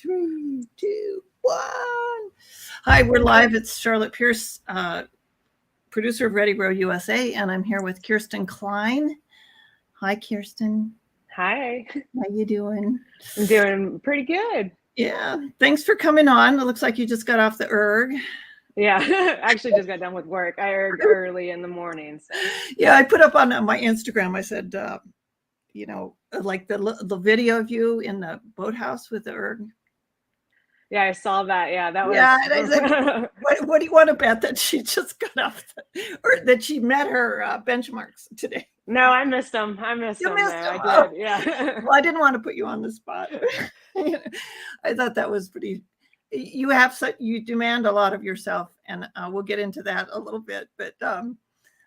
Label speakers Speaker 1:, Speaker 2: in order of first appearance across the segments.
Speaker 1: 3, 2, 1. Hi, we're live. It's Charlotte Pierce, producer of Ready Row USA, and I'm here with Kirsten Kline. Hi, Kirsten.
Speaker 2: Hi.
Speaker 1: How you doing?
Speaker 2: I'm doing pretty good.
Speaker 1: Yeah. Thanks for coming on. It looks like you just got off the erg.
Speaker 2: Yeah, actually just got done with work. I erg early in the morning. So.
Speaker 1: Yeah, I put up on my Instagram, I said, like the video of you in the boathouse with the erg.
Speaker 2: Yeah, I saw that. Yeah, that was.
Speaker 1: Yeah, and I said, what do you want to bet that she just got off or that she met her benchmarks today?
Speaker 2: No, I missed them. I missed them. I did. Yeah.
Speaker 1: Well, I didn't want to put you on the spot. I thought that was pretty. You demand a lot of yourself, and we'll get into that a little bit. But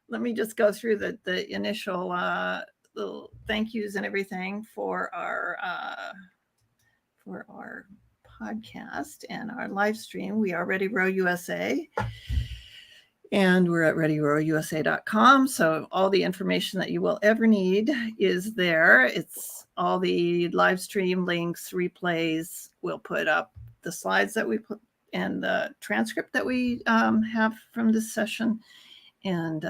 Speaker 1: let me just go through the initial little thank yous and everything for our podcast and our live stream. We are Ready Row USA, and we're at readyrowusa.com. So all the information that you will ever need is there. It's all the live stream links, replays. We'll put up the slides that we put and the transcript that we have from this session, and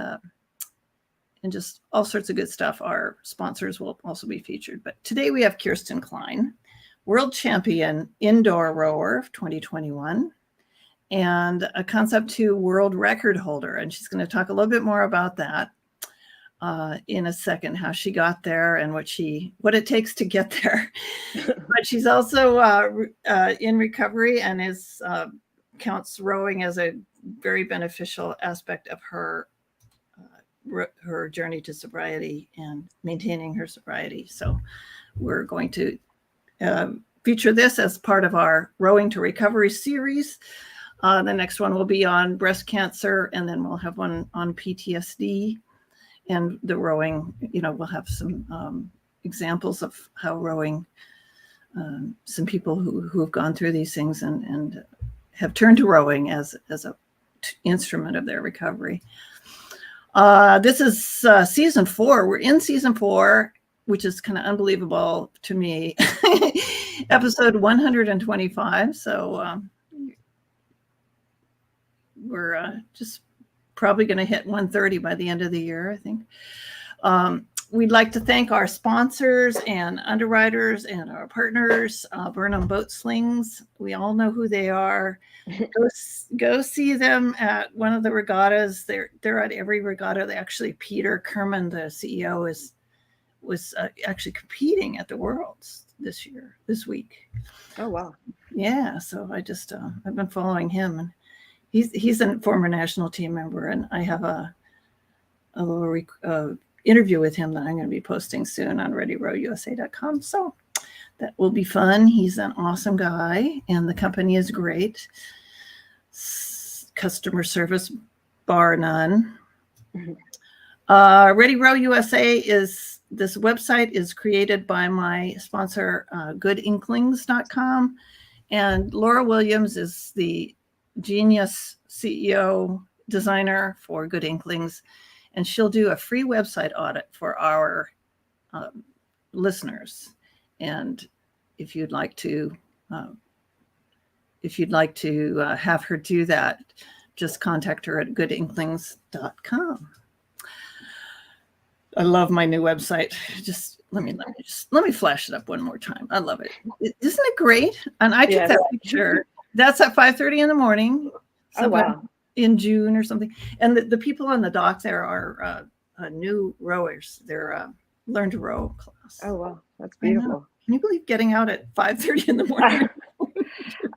Speaker 1: just all sorts of good stuff. Our sponsors will also be featured. But today we have Kirsten Kline, world champion indoor rower of 2021, and a Concept2 world record holder. And she's going to talk a little bit more about that in a second, how she got there and what it takes to get there. But she's also in recovery and counts rowing as a very beneficial aspect of her journey to sobriety and maintaining her sobriety. So we're going to feature this as part of our Rowing to Recovery series. The next one will be on breast cancer, and then we'll have one on PTSD and the rowing. We'll have some examples of how rowing, some people who have gone through these things and have turned to rowing as a instrument of their recovery. This is season 4. We're in season 4, which is kind of unbelievable to me. Episode 125. So we're just probably going to hit 130 by the end of the year, I think. We'd like to thank our sponsors and underwriters and our partners, Burnham Boat Slings. We all know who they are. Go see them at one of the regattas. They're at every regatta. Actually, Peter Kerman, the CEO, was actually competing at the Worlds this week.
Speaker 2: Oh, wow.
Speaker 1: Yeah. So I just, I've been following him, and he's a former national team member, and I have a little interview with him that I'm going to be posting soon on readyrowusa.com. So that will be fun. He's an awesome guy, and the company is great. Customer service bar none. Mm-hmm. Ready Row USA this website is created by my sponsor, goodinklings.com. And Laura Williams is the genius CEO designer for Good Inklings. And she'll do a free website audit for our listeners. And if you'd like to have her do that, just contact her at goodinklings.com. I love my new website. Just let me flash it up one more time. I love it. Isn't it great? And I took that picture. That's at 5:30 in the morning.
Speaker 2: Oh, wow.
Speaker 1: In June or something. And the people on the dock there are new rowers. They're learn to row class.
Speaker 2: Oh, wow. That's beautiful.
Speaker 1: Can you believe getting out at 5:30 in the morning?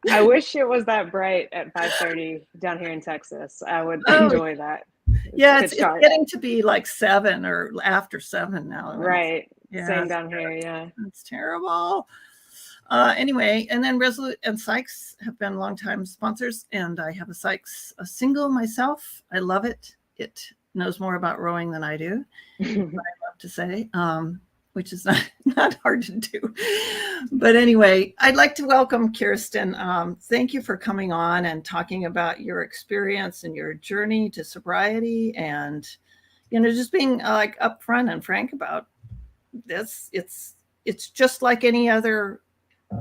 Speaker 2: I wish it was that bright at 5:30 down here in Texas. I would enjoy that.
Speaker 1: It's getting to be like 7 or after 7 now.
Speaker 2: Right. Yeah, same down here. Yeah.
Speaker 1: It's terrible. Anyway, and then Resolute and Sykes have been longtime sponsors, and I have a Sykes single myself. I love it. It knows more about rowing than I do, I love to say, which is not hard to do. But anyway, I'd like to welcome Kirsten. Thank you for coming on and talking about your experience and your journey to sobriety, and just being like upfront and frank about this. It's just like any other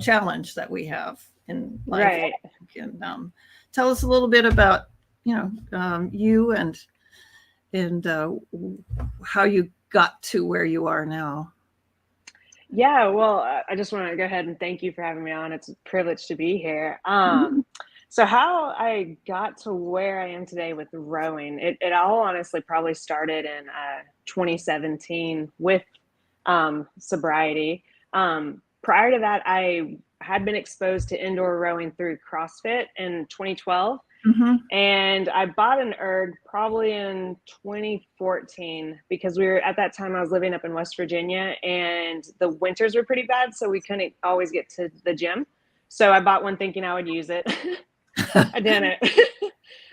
Speaker 1: challenge that we have in life.
Speaker 2: Right.
Speaker 1: And tell us a little bit about, you and how you got to where you are now.
Speaker 2: Yeah, well, I just want to go ahead and thank you for having me on. It's a privilege to be here. So how I got to where I am today with rowing, it all honestly probably started in 2017 with sobriety. Prior to that, I had been exposed to indoor rowing through CrossFit in 2012. And I bought an erg probably in 2014 because at that time I was living up in West Virginia and the winters were pretty bad. So we couldn't always get to the gym. So I bought one thinking I would use it. I didn't.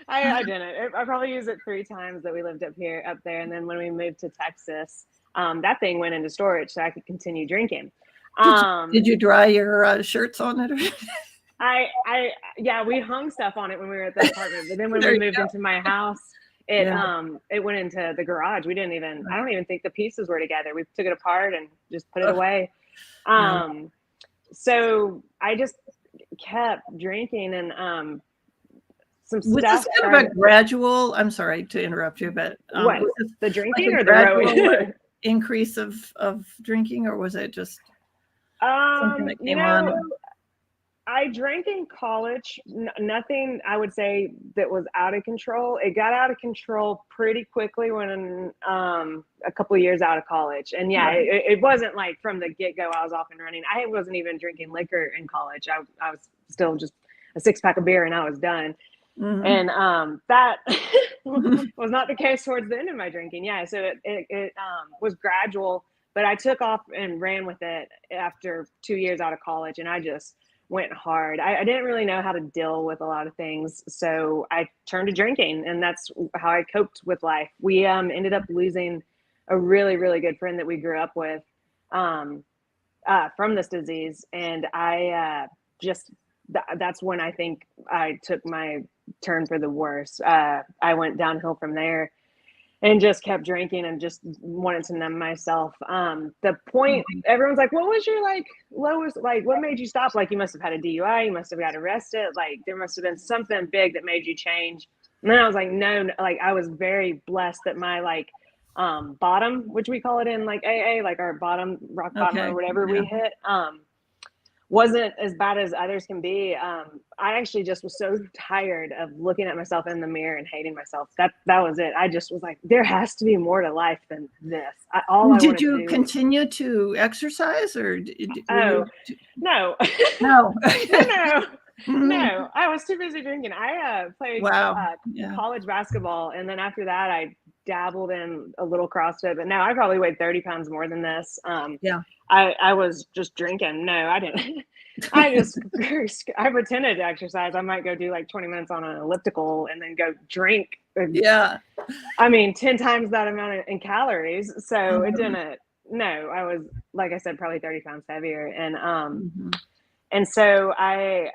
Speaker 2: I didn't. I probably used it 3 times that we lived up there. And then when we moved to Texas, that thing went into storage so I could continue drinking.
Speaker 1: Did you dry your shirts on it?
Speaker 2: Yeah, we hung stuff on it when we were at the apartment, but then when we moved into my house, it went into the garage. I don't even think the pieces were together. We took it apart and just put it away. So I just kept drinking and some
Speaker 1: was
Speaker 2: stuff.
Speaker 1: This kind of a gradual, I'm sorry to interrupt you, but
Speaker 2: what, the drinking
Speaker 1: like
Speaker 2: or the rowing?
Speaker 1: Increase of drinking, or was it just something that came on?
Speaker 2: I drank in college, nothing I would say that was out of control. It got out of control pretty quickly when a couple of years out of college. And it wasn't like from the get-go I was off and running. I wasn't even drinking liquor in college. I was still just a 6-pack of beer and I was done. And that was not the case towards the end of my drinking. Yeah, so it was gradual, but I took off and ran with it after 2 years out of college, and I just went hard. I didn't really know how to deal with a lot of things, so I turned to drinking, and that's how I coped with life. We ended up losing a really, really good friend that we grew up with from this disease, and that's when I think I took my turn for the worse. I went downhill from there and just kept drinking and just wanted to numb myself. The point, everyone's like, what was your lowest, what made you stop? Like, you must have had a DUI, you must have got arrested. Like, there must have been something big that made you change. And then I was like, no, I was very blessed that my bottom, which we call it in AA, our bottom, rock bottom or whatever we hit, wasn't as bad as others can be. I actually just was so tired of looking at myself in the mirror and hating myself. That was it. I just was like, there has to be more to life than this.
Speaker 1: Did you continue to exercise, or
Speaker 2: no.
Speaker 1: No.
Speaker 2: No, I was too busy drinking. I played college basketball, and then after that, I dabbled in a little CrossFit. But now I probably weighed 30 pounds more than this. I was just drinking. No, I didn't. I pretended to exercise. I might go do 20 minutes on an elliptical and then go drink.
Speaker 1: Yeah.
Speaker 2: I mean, 10 times that amount in calories. So it didn't. No, I was, like I said, probably 30 pounds heavier, and so I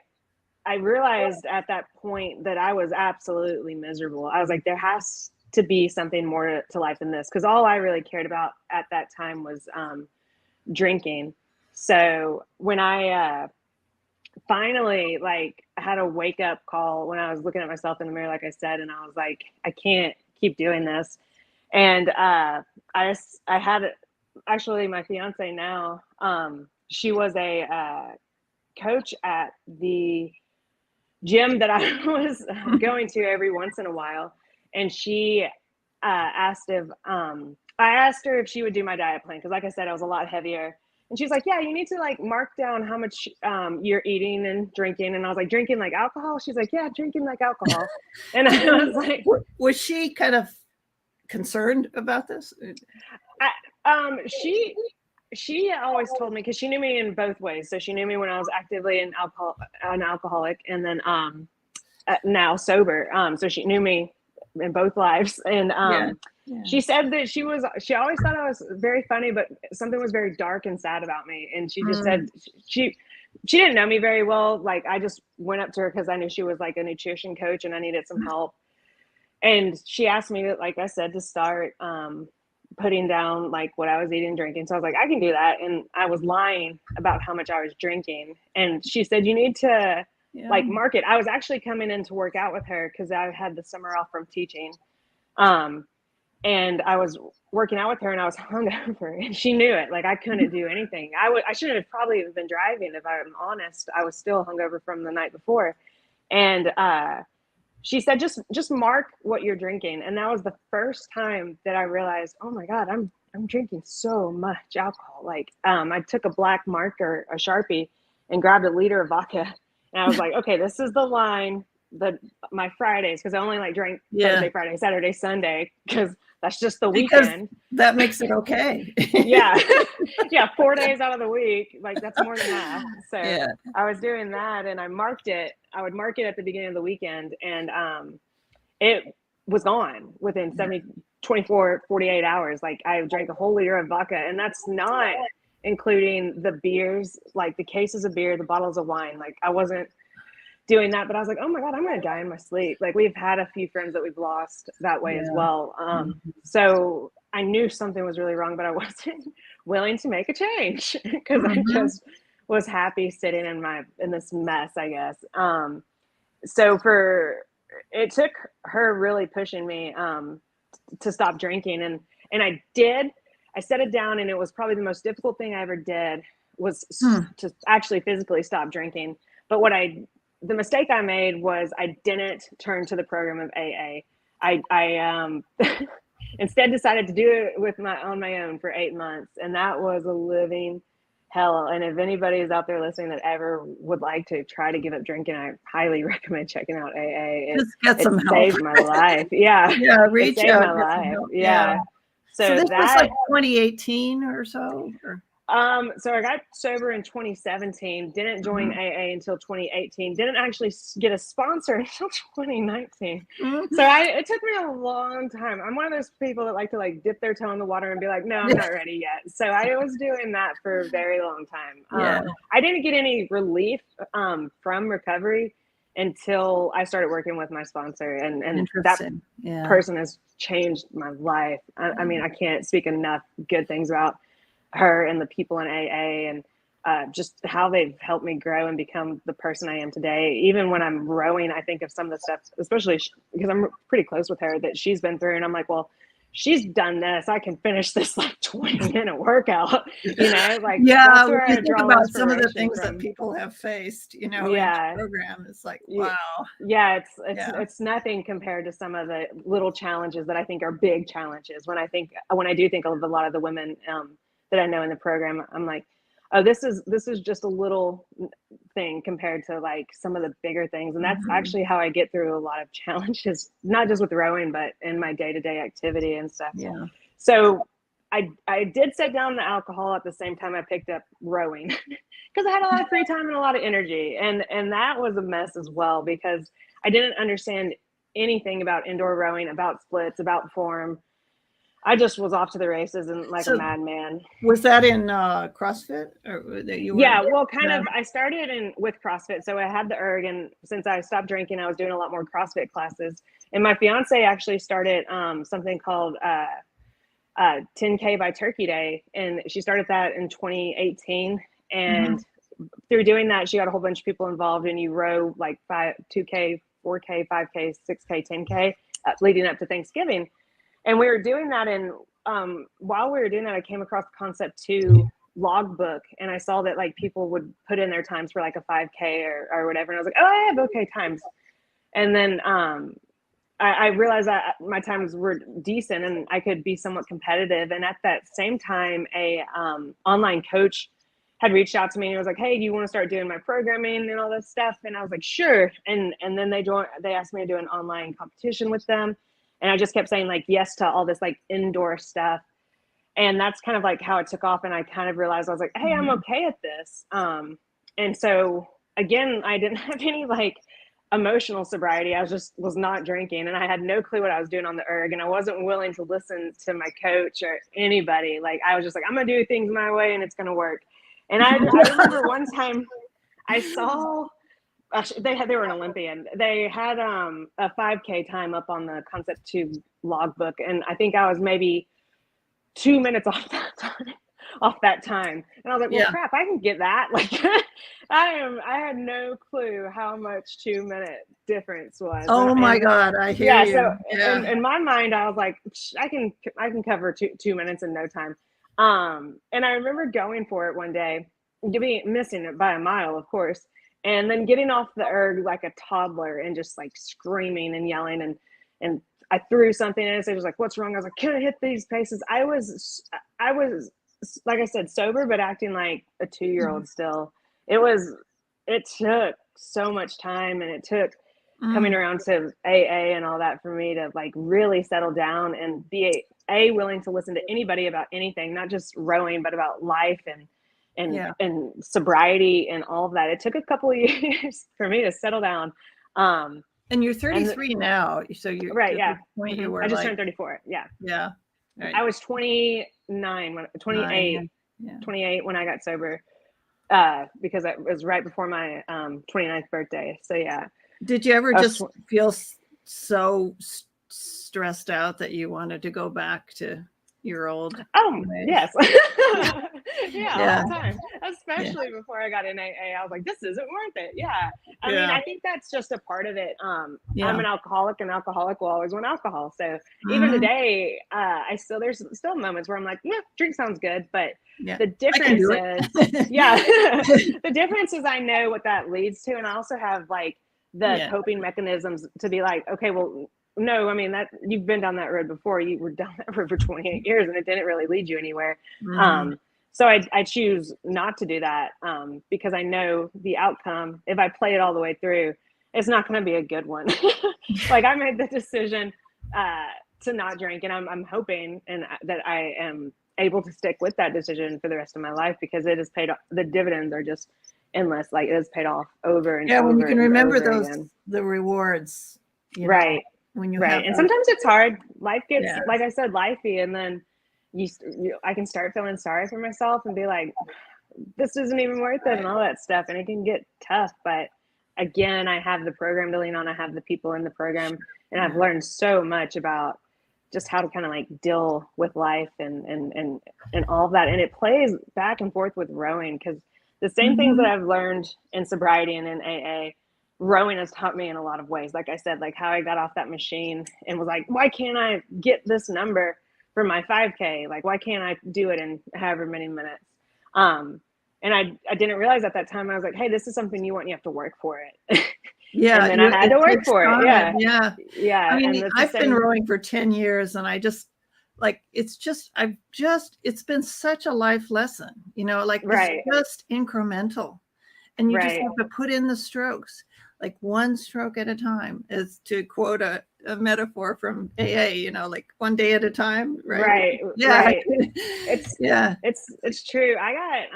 Speaker 2: realized at that point that I was absolutely miserable. I was like, there has to be something more to life than this, because all I really cared about at that time was drinking. So when I finally had a wake up call when I was looking at myself in the mirror, like I said, and I was like, I can't keep doing this. And I had actually my fiance now, she was a coach at the gym that I was going to every once in a while, and she asked if I asked her if she would do my diet plan, because like I said, I was a lot heavier, and she's like, yeah, you need to mark down how much you're eating and drinking. And I was like, drinking like alcohol? She's like, yeah, drinking like alcohol. And I was like,
Speaker 1: was she kind of concerned about this?
Speaker 2: She always told me, because she knew me in both ways. So she knew me when I was actively an alcoholic, and then now sober. So she knew me in both lives. And she said that she always thought I was very funny, but something was very dark and sad about me. And she just said she didn't know me very well. I just went up to her because I knew she was a nutrition coach and I needed some help. And she asked me, like I said, to start putting down like what I was eating and drinking. So I was like, I can do that. And I was lying about how much I was drinking. And she said, you need to like mark it. I was actually coming in to work out with her because I had the summer off from teaching. And I was working out with her and I was hungover and she knew it. Like I couldn't do anything. I shouldn't have probably been driving if I'm honest. I was still hungover from the night before. And she said, just mark what you're drinking. And that was the first time that I realized, oh my God, I'm drinking so much alcohol. Like I took a black marker, a Sharpie, and grabbed a liter of vodka. And I was like, okay, this is the line that my Fridays, because I only like drank Thursday, Friday, Saturday, Sunday, because that's just the weekend.
Speaker 1: That makes it okay.
Speaker 2: Yeah. 4 days out of the week, like that's more than half. So I was doing that and I marked it. I would mark it at the beginning of the weekend and it was gone within 24, 48 hours. Like I drank a whole liter of vodka, and that's not including the beers, like the cases of beer, the bottles of wine. Like I wasn't doing that, but I was like, oh my God, I'm going to die in my sleep. Like we've had a few friends that we've lost that way as well. So I knew something was really wrong, but I wasn't willing to make a change because I just was happy sitting in this mess, I guess. So it took her really pushing me to stop drinking. And I did. I set it down, and it was probably the most difficult thing I ever did was to actually physically stop drinking. But the mistake I made was I didn't turn to the program of AA. I instead decided to do it on my own for 8 months. And that was a living hell. And if anybody is out there listening that ever would like to try to give up drinking, I highly recommend checking out AA.
Speaker 1: Just get some help.
Speaker 2: Saved my life. Yeah.
Speaker 1: Reach
Speaker 2: it saved
Speaker 1: out.
Speaker 2: my life. Yeah.
Speaker 1: So this was like 2018 or so?
Speaker 2: So I got sober in 2017, didn't join AA until 2018, didn't actually get a sponsor until 2019. So it took me a long time. I'm one of those people that like to like dip their toe in the water and be like, no, I'm not ready yet. So I was doing that for a very long time. I didn't get any relief from recovery until I started working with my sponsor, and that person has changed my life. I mean, I can't speak enough good things about her and the people in AA and just how they've helped me grow and become the person I am today. Even when I'm rowing, I think of some of the stuff, especially because I'm pretty close with her, that she's been through. And I'm like, well, she's done this. I can finish this like 20-minute workout, like
Speaker 1: that's where I think about some of the things that people have faced, in the program. It's like, wow.
Speaker 2: Yeah, it's nothing compared to some of the little challenges that I think are big challenges. When I do think of a lot of the women that I know in the program, I'm like, oh, this is just a little thing compared to like some of the bigger things. And that's actually how I get through a lot of challenges, not just with rowing, but in my day-to-day activity and stuff.
Speaker 1: Yeah.
Speaker 2: So I did set down the alcohol at the same time I picked up rowing because I had a lot of free time and a lot of energy. And that was a mess as well, because I didn't understand anything about indoor rowing, about splits, about form. I just was off to the races and like a madman.
Speaker 1: Was that in CrossFit or that you were?
Speaker 2: Yeah, well, kind of. I started with CrossFit, so I had the erg, and since I stopped drinking, I was doing a lot more CrossFit classes. And my fiance actually started something called 10K by Turkey Day, and she started that in 2018. And through doing that, she got a whole bunch of people involved, and you row like 2K, 4K, 5K, 6K, 10K, leading up to Thanksgiving. And we were doing that, and while we were doing that, I came across the Concept2 logbook, and I saw that like people would put in their times for like a 5K or whatever, and I was like, oh, I have okay times. And then I realized that my times were decent, and I could be somewhat competitive. And at that same time, a online coach had reached out to me and was like, hey, do you want to start doing my programming and all this stuff? And I was like, sure. And then they asked me to do an online competition with them. And I just kept saying like yes to all this like indoor stuff. And that's kind of like how it took off. And I kind of realized I was like, hey, I'm okay at this. And so again, I didn't have any like emotional sobriety. I was not drinking, and I had no clue what I was doing on the erg, and I wasn't willing to listen to my coach or anybody. Like I was just like, I'm gonna do things my way and it's gonna work. And I remember one time I saw they were an Olympian. They had a 5K time up on the Concept2 logbook, and I think I was maybe 2 minutes off that time. And I was like, well, crap, I can get that. Like, I had no clue how much 2-minute difference was.
Speaker 1: Oh my God, I hear you.
Speaker 2: So in my mind, I was like, I can cover 2 minutes in no time. And I remember going for it one day, missing it by a mile, of course, and then getting off the erg like a toddler and just like screaming and yelling, and I threw something and it was like, what's wrong? I was like, can I hit these paces? I was, like I said, sober, but acting like a 2-year-old still. It took so much time, and it took coming around to AA and all that for me to like really settle down and be willing to listen to anybody about anything, not just rowing, but about life and sobriety and all of that. It took a couple of years for me to settle down.
Speaker 1: And you're 33 now, so you're
Speaker 2: right. Yeah.
Speaker 1: Point you were
Speaker 2: I just turned 34. Yeah.
Speaker 1: Yeah. Right.
Speaker 2: I was 28 when I got sober, because it was right before my 29th birthday. So yeah.
Speaker 1: Did you ever just feel so stressed out that you wanted to go back to your old ways?
Speaker 2: Yes. All the time, especially before I got in AA. I was like, this isn't worth it. I mean, I think that's just a part of it. I'm an alcoholic, and alcoholic will always want alcohol. So even today, there's still moments where I'm like, yeah, drink sounds good, but the difference is the difference is I know what that leads to, and I also have like the coping mechanisms to be like, okay, well, no, I mean, that you've been down that road before. You were down that road for 28 years and it didn't really lead you anywhere. So I choose not to do that, because I know the outcome. If I play it all the way through, it's not going to be a good one. Like, I made the decision to not drink, and I'm hoping that I am able to stick with that decision for the rest of my life, because it has paid off. The dividends are just endless. Like, it has paid off over and over.
Speaker 1: When you can remember
Speaker 2: the
Speaker 1: rewards,
Speaker 2: right?
Speaker 1: When you
Speaker 2: and sometimes it's hard. Life gets, like I said, lifey, and then I can start feeling sorry for myself and be like, this isn't even worth it, and all that stuff, and it can get tough. But again, I have the program to lean on. I have the people in the program, and I've learned so much about just how to kind of like deal with life and all of that. And it plays back and forth with rowing, because the same things that I've learned in sobriety and in AA, rowing has taught me in a lot of ways. Like I said, like how I got off that machine and was like, why can't I get this number for my 5K? Like, why can't I do it in however many minutes? And I didn't realize at that time, I was like, hey, this is something you want, you have to work for it.
Speaker 1: Yeah.
Speaker 2: And then I had to work for it. Yeah.
Speaker 1: I mean, I've been rowing for 10 years, and I just like, it's been such a life lesson, like it's just incremental, and you just have to put in the strokes, like one stroke at a time, is to quote a metaphor from AA, like one day at a time. Right. Yeah.
Speaker 2: It's true. I got,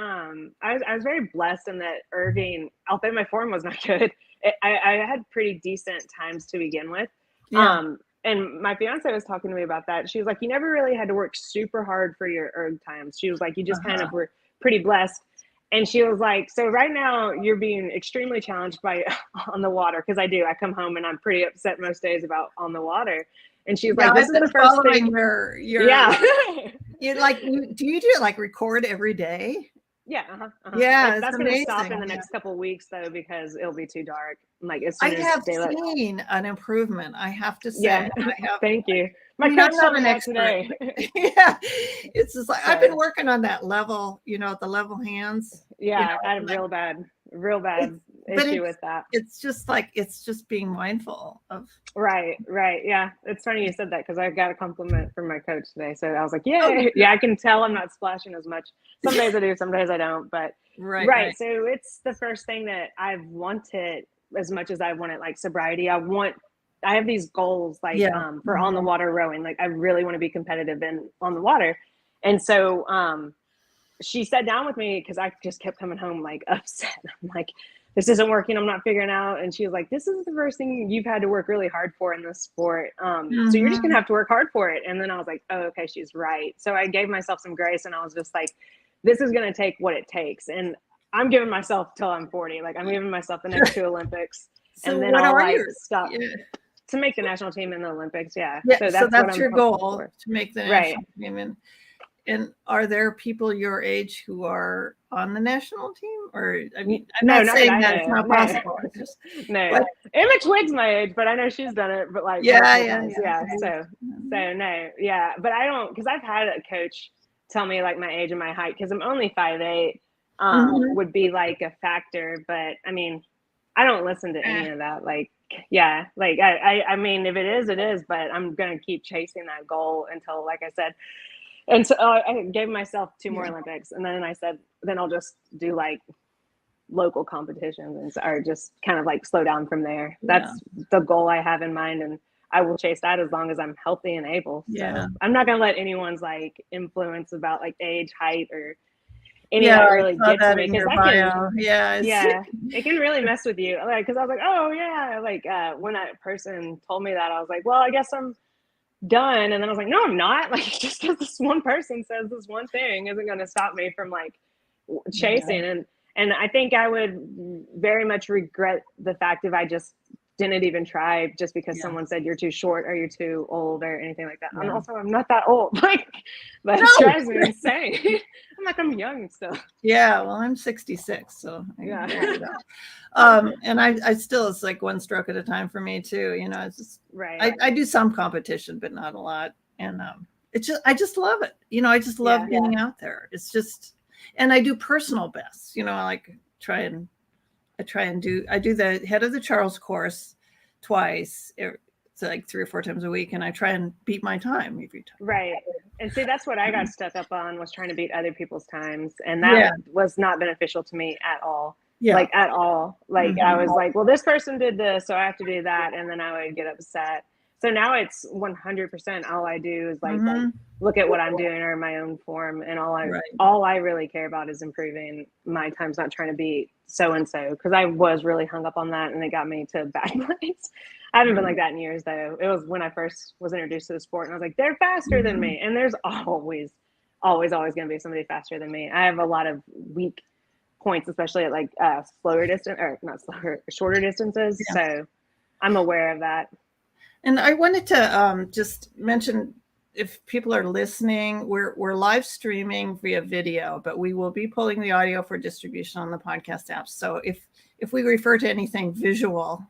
Speaker 2: I was very blessed in that Irving, although my form was not good, I had pretty decent times to begin with. And my fiance was talking to me about that. She was like, you never really had to work super hard for your erg times. She was like, you just kind of were pretty blessed. And she was like, so right now you're being extremely challenged by on the water. Cause I do, I come home and I'm pretty upset most days about on the water. And she's like, this is the first thing.
Speaker 1: Do you do it like record every day?
Speaker 2: Yeah.
Speaker 1: Yeah.
Speaker 2: That's going to stop in the next couple of weeks though, because it'll be too dark. Like, as soon
Speaker 1: I have seen an improvement, I have to say.
Speaker 2: Thank you. My coach told me that today.
Speaker 1: It's just like, I've been working on that level, the level hands.
Speaker 2: I had a real bad issue with that.
Speaker 1: It's just being mindful of.
Speaker 2: Right. Yeah. It's funny you said that, because I got a compliment from my coach today. So I was like, yeah, I can tell I'm not splashing as much. Some days I do, some days I don't, but right. So it's the first thing that I've wanted as much as I wanted, like sobriety. I have these goals, like for on the water rowing. Like, I really want to be competitive on the water. And so she sat down with me, because I just kept coming home like upset. I'm like, this isn't working. I'm not figuring out. And she was like, this is the first thing you've had to work really hard for in this sport. So you're just gonna have to work hard for it. And then I was like, oh, okay, she's right. So I gave myself some grace, and I was just like, this is gonna take what it takes. And I'm giving myself till I'm 40. Like, I'm giving myself the next 2 Olympics.
Speaker 1: So
Speaker 2: and then I'll stop to make the national team in the Olympics. Yeah.
Speaker 1: So that's your goal, to make the national team. and are there people your age who are on the national team? Or I'm
Speaker 2: No,
Speaker 1: not
Speaker 2: not
Speaker 1: saying
Speaker 2: that I
Speaker 1: that it's
Speaker 2: know.
Speaker 1: not
Speaker 2: No.
Speaker 1: possible. It's just,
Speaker 2: No,
Speaker 1: what?
Speaker 2: Emma Twig's my age, but I know she's done it, but like multiple times. So no, yeah, but I don't, because I've had a coach tell me like my age and my height, because I'm only 5'8", would be like a factor. But I mean, I don't listen to any of that. Like, yeah, like I mean, if it is, it is. But I'm gonna keep chasing that goal until, like I said, and so I gave myself 2 more Olympics, and then I said, then I'll just do like local competitions and or just kind of like slow down from there. That's the goal I have in mind, and I will chase that as long as I'm healthy and able. So I'm not gonna let anyone's like influence about like age, height, or any of that really get to me, because that can it can really mess with you. Like, because I was like, oh yeah, like when that person told me that, I was like, well, I guess I'm done. And then I was like, no, I'm not. Like, just because this one person says this one thing isn't going to stop me from like chasing. And I think I would very much regret the fact if I just didn't even try just because someone said you're too short or you're too old or anything like that. And also, I'm not that old. Like, that drives me insane. I'm like, I'm young still.
Speaker 1: Yeah, well, I'm 66, so and I still, it's like one stroke at a time for me too. You know, it's just I do some competition, but not a lot. And it's just, I just love it. You know, I just love being out there. It's just, and I do personal bests. You know, I do the head of the Charles course twice. It's like 3 or 4 times a week, and I try and beat my time every time.
Speaker 2: Right. And see, that's what I got stuck up on, was trying to beat other people's times. And that was not beneficial to me at all. Like, at all. Like, I was like, well, this person did this, so I have to do that. And then I would get upset. So now it's 100% all I do is like look at what I'm doing or my own form. And all I really care about is improving my times, not trying to beat so-and-so. Because I was really hung up on that, and it got me to a bad place. I haven't been like that in years, though. It was when I first was introduced to the sport, and I was like, they're faster than me. And there's always going to be somebody faster than me. I have a lot of weak points, especially at like shorter distances. So I'm aware of that.
Speaker 1: And I wanted to just mention, if people are listening, we're live streaming via video, but we will be pulling the audio for distribution on the podcast apps. So if we refer to anything visual,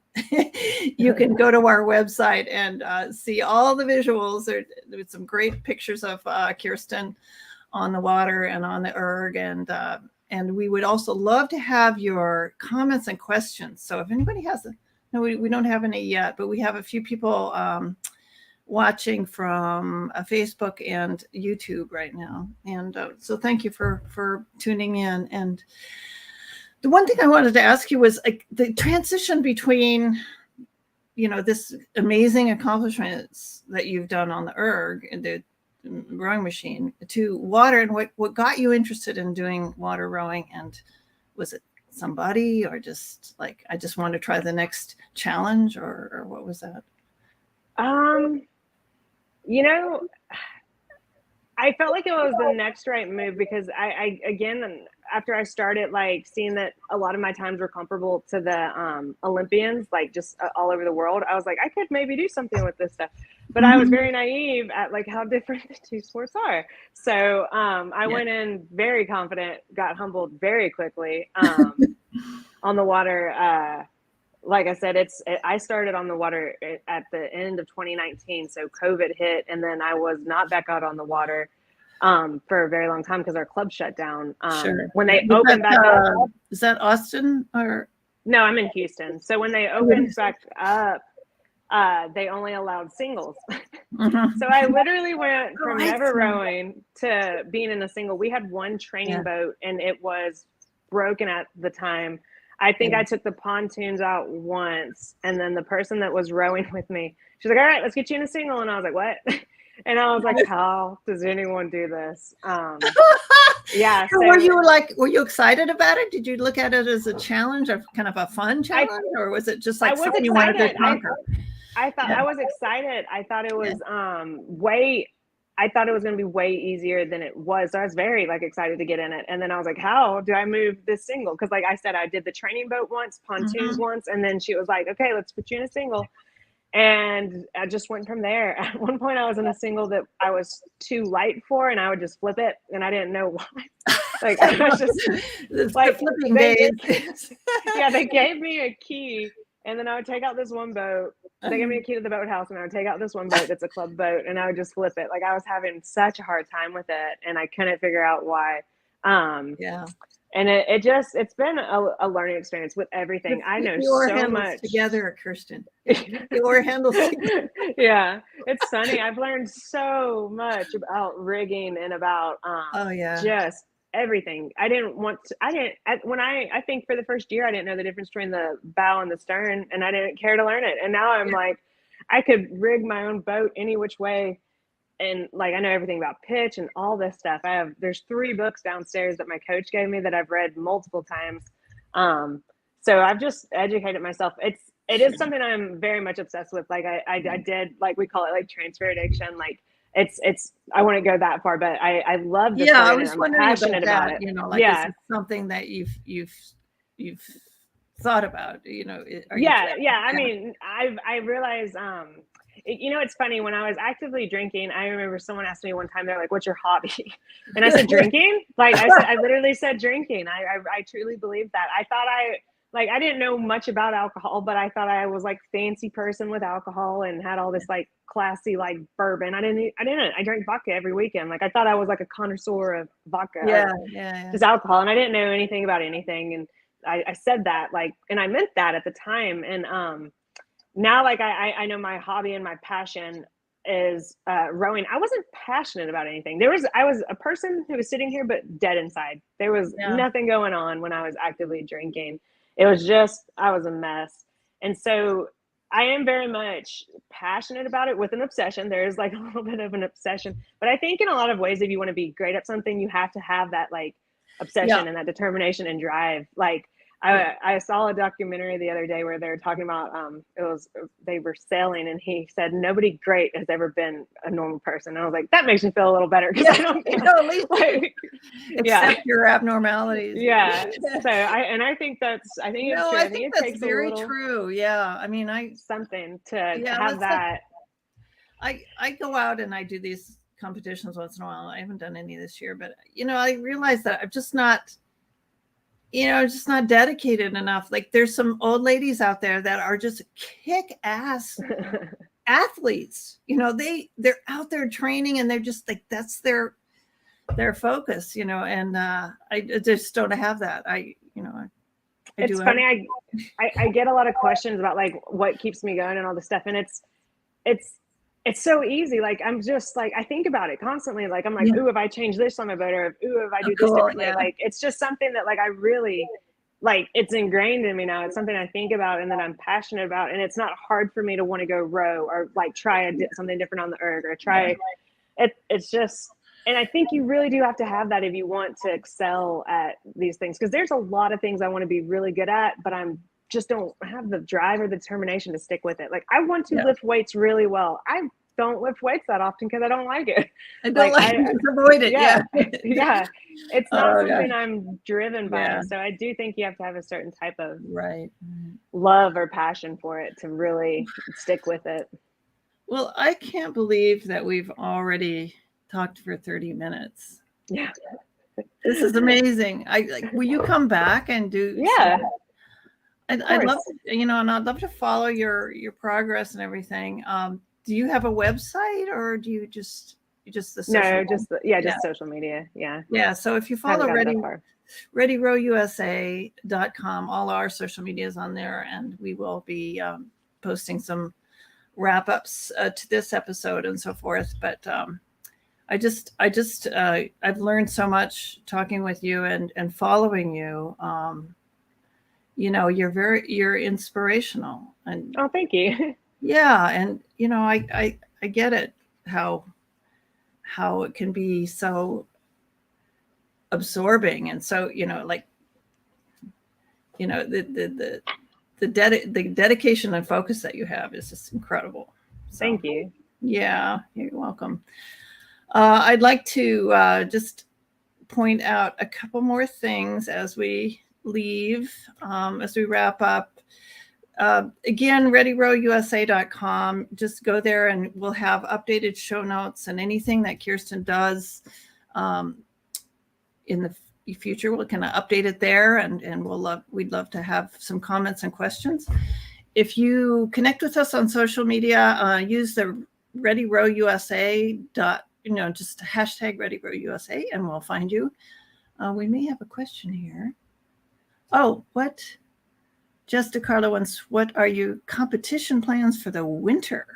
Speaker 1: you can go to our website and see all the visuals. There's some great pictures of Kirsten on the water and on the erg, and we would also love to have your comments and questions. So if anybody has no, we don't have any yet, but we have a few people watching from Facebook and YouTube right now. And so thank you for tuning in. And the one thing I wanted to ask you was like the transition between, you know, this amazing accomplishments that you've done on the erg and the rowing machine to water, and what got you interested in doing water rowing. And was it somebody, or just like, I just want to try the next challenge, or what was that?
Speaker 2: You know, I felt like it was the next right move, because I again, after I started like seeing that a lot of my times were comparable to the Olympians, like just all over the world, I was like, I could maybe do something with this stuff. But I was very naive at like how different the two sports are. So I went in very confident, got humbled very quickly on the water. Like I said, I started on the water at the end of 2019. So COVID hit, and then I was not back out on the water for a very long time because our club shut down. When they opened back up.
Speaker 1: Is that Austin or?
Speaker 2: No, I'm in Houston. So when they opened back up, they only allowed singles. So I literally went from never rowing to being in a single. We had one training boat, and it was broken at the time. I think I took the pontoons out once, and then the person that was rowing with me, she's like, all right, let's get you in a single. And I was like, what? And I was like, how does anyone do this? Yeah.
Speaker 1: So were you excited about it? Did you look at it as a challenge, or kind of a fun challenge, or was it just like something you wanted to conquer?
Speaker 2: I thought I was excited. I thought it was I thought it was going to be way easier than it was. So I was very like excited to get in it. And then I was like, how do I move this single? Because like I said, I did the training boat once, pontoons once. And then she was like, okay, let's put you in a single. And I just went from there. At one point I was in a single that I was too light for, and I would just flip it, and I didn't know why. Like I was just like
Speaker 1: the flipping days.
Speaker 2: Yeah, they gave me a key, and then I would take out this one boat. They gave me a key to the boathouse, and I would take out this one boat that's a club boat, and I would just flip it. Like I was having such a hard time with it, and I couldn't figure out why.
Speaker 1: Yeah.
Speaker 2: And it's been a learning experience with everything. I know so much
Speaker 1: together, Kirsten. Your handles together.
Speaker 2: Yeah, it's funny. I've learned so much about rigging and about just everything. I think for the first year I didn't know the difference between the bow and the stern, and I didn't care to learn it. And now I'm like, I could rig my own boat any which way. And like, I know everything about pitch and all this stuff. There's 3 books downstairs that my coach gave me that I've read multiple times. So I've just educated myself. It is something I'm very much obsessed with. Like I did, like we call it like transfer addiction. Like I wouldn't go that far, but I love this.
Speaker 1: Yeah, I was wondering
Speaker 2: about it.
Speaker 1: You know, like is it something that you've thought about, you know?
Speaker 2: I mean, I realized, you know, it's funny, when I was actively drinking, I remember someone asked me one time, they're like, what's your hobby? And I said, drinking. Like I literally said drinking. I truly believe that. I thought I didn't know much about alcohol, but I thought I was like fancy person with alcohol and had all this like classy, like bourbon. I drank vodka every weekend. Like I thought I was like a connoisseur of vodka. Just alcohol. And I didn't know anything about anything. And I said that, like, and I meant that at the time. And, now, like, I know my hobby and my passion is rowing. I wasn't passionate about anything. I was a person who was sitting here, but dead inside. There was nothing going on when I was actively drinking. It was just, I was a mess. And so I am very much passionate about it with an obsession. There's like a little bit of an obsession, but I think in a lot of ways, if you want to be great at something, you have to have that like obsession and that determination and drive. Like, I saw a documentary the other day where they were talking about they were sailing, and he said nobody great has ever been a normal person. And I was like, that makes me feel a little better, because I don't
Speaker 1: at least accept your abnormalities.
Speaker 2: So I think it's true.
Speaker 1: I think that's very true. Yeah, I mean,
Speaker 2: something to have that.
Speaker 1: I go out and I do these competitions once in a while. I haven't done any this year, but you know, I realize that I'm just not dedicated enough. Like there's some old ladies out there that are just kick-ass athletes. You know, they're out there training, and they're just like, that's their focus, you know, and I just don't have that. It's
Speaker 2: funny. I get a lot of questions about like what keeps me going and all this stuff. And it's so easy. Like, I'm just like, I think about it constantly. Like, I'm like, ooh, if I change this on my boat, or ooh, if I do this differently, like, it's just something that like, I really like, it's ingrained in me now. It's something I think about and that I'm passionate about. And it's not hard for me to want to go row or like try something different on the erg or try it's just, and I think you really do have to have that if you want to excel at these things. Cause there's a lot of things I want to be really good at, but just don't have the drive or the determination to stick with it. Like, I want to lift weights really well. I don't lift weights that often because I don't like it.
Speaker 1: I don't like it. Avoid it.
Speaker 2: Yeah. It's not something I'm driven by. So I do think you have to have a certain type of love or passion for it to really stick with it.
Speaker 1: Well, I can't believe that we've already talked for 30 minutes.
Speaker 2: Yeah.
Speaker 1: This is amazing. Will you come back and do?
Speaker 2: Yeah.
Speaker 1: I'd love to, you know, and I'd love to follow your progress and everything. Do you have a website, or do you just the social
Speaker 2: just social media? Yeah.
Speaker 1: So if you follow ReadyRowUSA.com, all our social media is on there, and we will be posting some wrap-ups to this episode and so forth. But I've learned so much talking with you and following you. You know, you're inspirational, and
Speaker 2: thank you.
Speaker 1: Yeah. And you know, I get it, how it can be so absorbing. And so, you know, like, you know, the dedication and focus that you have is just incredible. So,
Speaker 2: thank you.
Speaker 1: Yeah, you're welcome. I'd like to just point out a couple more things as we leave, as we wrap up. again, readyrowusa.com. Just go there and we'll have updated show notes, and anything that Kirsten does in the future, we can update it there, and we'd love to have some comments and questions. If you connect with us on social media, use the ReadyRowUSA just hashtag ReadyRowUSA, and we'll find you. We may have a question here. Oh, what? Jessica Carla wants, what are your competition plans for the winter?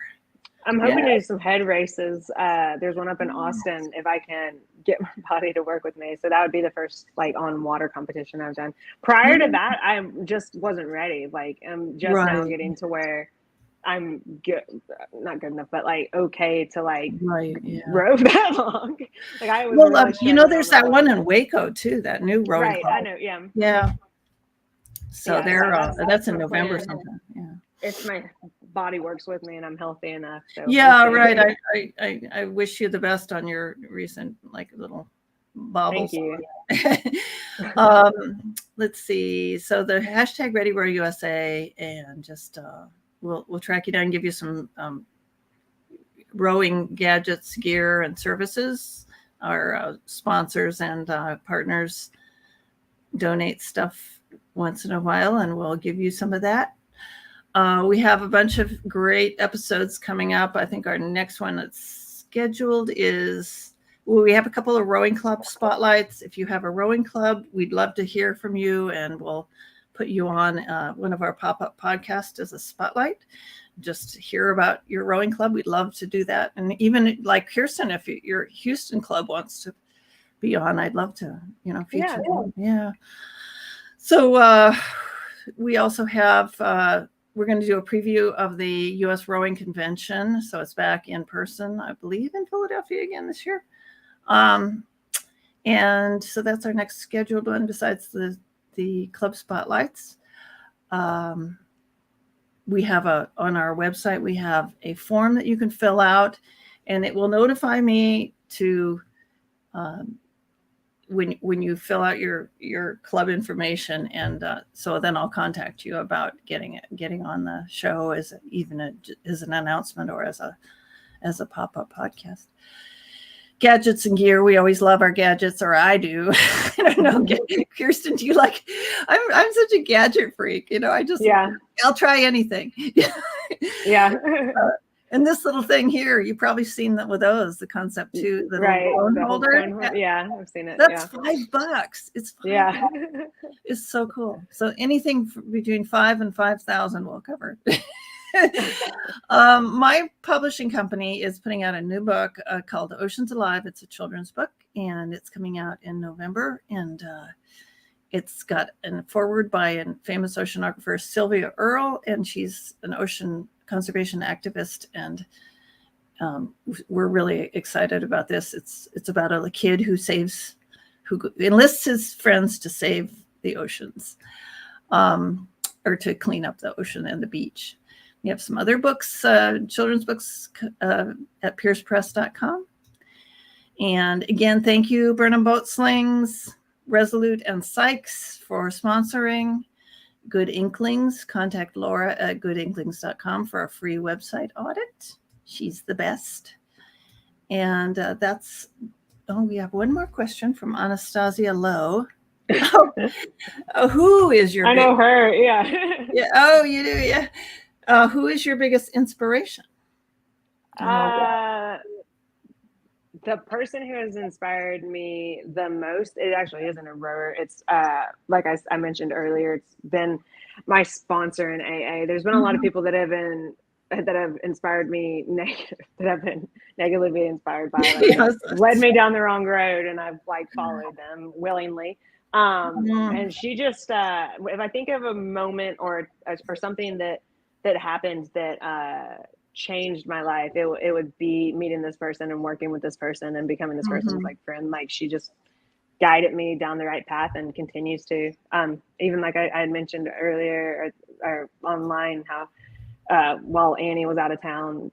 Speaker 2: I'm hoping to do some head races. There's one up in Austin, if I can get my body to work with me. So that would be the first on water competition I've done. Prior to that, I just wasn't ready. I'm just now getting to where I'm good, not good enough, but okay to row that long. I was really
Speaker 1: there's that one in Waco too, that new rowing
Speaker 2: club. I know, yeah.
Speaker 1: Yeah. So that's in November sometime. Yeah.
Speaker 2: If my body works with me and I'm healthy enough. So
Speaker 1: right. I wish you the best on your recent little bobbles.
Speaker 2: Thank you.
Speaker 1: Let's see. So the hashtag ReadyRowUSA, and just we'll track you down and give you some rowing gadgets, gear, and services. Our sponsors and partners donate stuff once in a while, and we'll give you some of that. We have a bunch of great episodes coming up. I think our next one that's scheduled is, we have a couple of rowing club spotlights. If you have a rowing club, we'd love to hear from you, and we'll put you on one of our pop-up podcasts as a spotlight. Just hear about your rowing club. We'd love to do that. And even like Kirsten, if your Houston club wants to be on, I'd love to, feature them. Yeah. So we also have, we're going to do a preview of the U.S. Rowing Convention. So it's back in person, I believe, in Philadelphia again this year. And so that's our next scheduled one besides the club spotlights. We have on our website, we have a form that you can fill out, and it will notify me to when you fill out your club information, and so then I'll contact you about getting on the show as an announcement or as a pop-up podcast. Gadgets and gear. We always love our gadgets, or I do. I don't know, Kirsten, do you like? I'm such a gadget freak. I'll try anything.
Speaker 2: Yeah.
Speaker 1: And this little thing here, you've probably seen that with those, the Concept2, the phone holder.
Speaker 2: Yeah, I've seen it.
Speaker 1: That's $5. It's $5. It's so cool. So anything between 5 and 5,000 we'll cover. My publishing company is putting out a new book called Oceans Alive. It's a children's book, and it's coming out in November. And it's got a foreword by a famous oceanographer, Sylvia Earle, and she's an ocean conservation activist, and we're really excited about this. It's about a kid who enlists his friends to save the oceans, or to clean up the ocean and the beach. We have some other books, children's books, at piercepress.com. And again, thank you, Burnham Boat Slings, Resolute, and Sykes for sponsoring. Good Inklings, contact Laura at goodinklings.com for a free website audit. She's the best. And we have one more question from Anastasia Lowe. Who is your?
Speaker 2: I know her. Yeah.
Speaker 1: Yeah. Oh, you do. Yeah. Who is your biggest inspiration?
Speaker 2: The person who has inspired me the most, it actually isn't a rower. It's like I mentioned earlier, it's been my sponsor in AA. There's been a lot of people that have inspired me, that have been negatively inspired by, led me down the wrong road, and I've followed them willingly. And she just, if I think of a moment or something that happened that changed my life, it would be meeting this person and working with this person and becoming this person's friend. She just guided me down the right path and continues to. Even I had mentioned earlier or online how while Annie was out of town,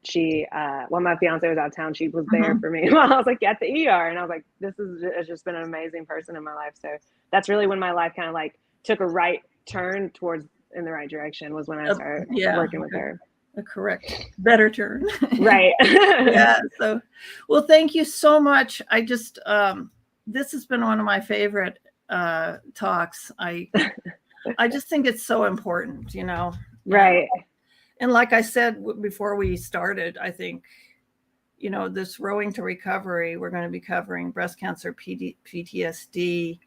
Speaker 2: while my fiance was out of town, she was there for me while I was at the ER, and I was this has just been an amazing person in my life. So that's really when my life kind of took a right turn towards in the right direction was when I started working with her.
Speaker 1: A correct, better term.
Speaker 2: Right.
Speaker 1: Yeah. So, well, thank you so much. I just, this has been one of my favorite talks. I just think it's so important, you know.
Speaker 2: Right.
Speaker 1: And like I said before we started, I think, you know, this Rowing to Recovery, we're going to be covering breast cancer, PTSD,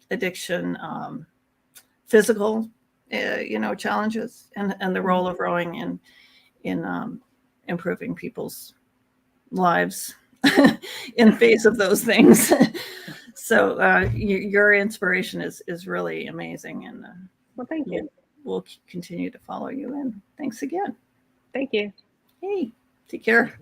Speaker 1: addiction, physical, you know, challenges, and the role of rowing in improving people's lives in face of those things. So your inspiration is really amazing, and
Speaker 2: well, thank you.
Speaker 1: We'll continue to follow you, and thanks again.
Speaker 2: Thank you.
Speaker 1: Hey, take care.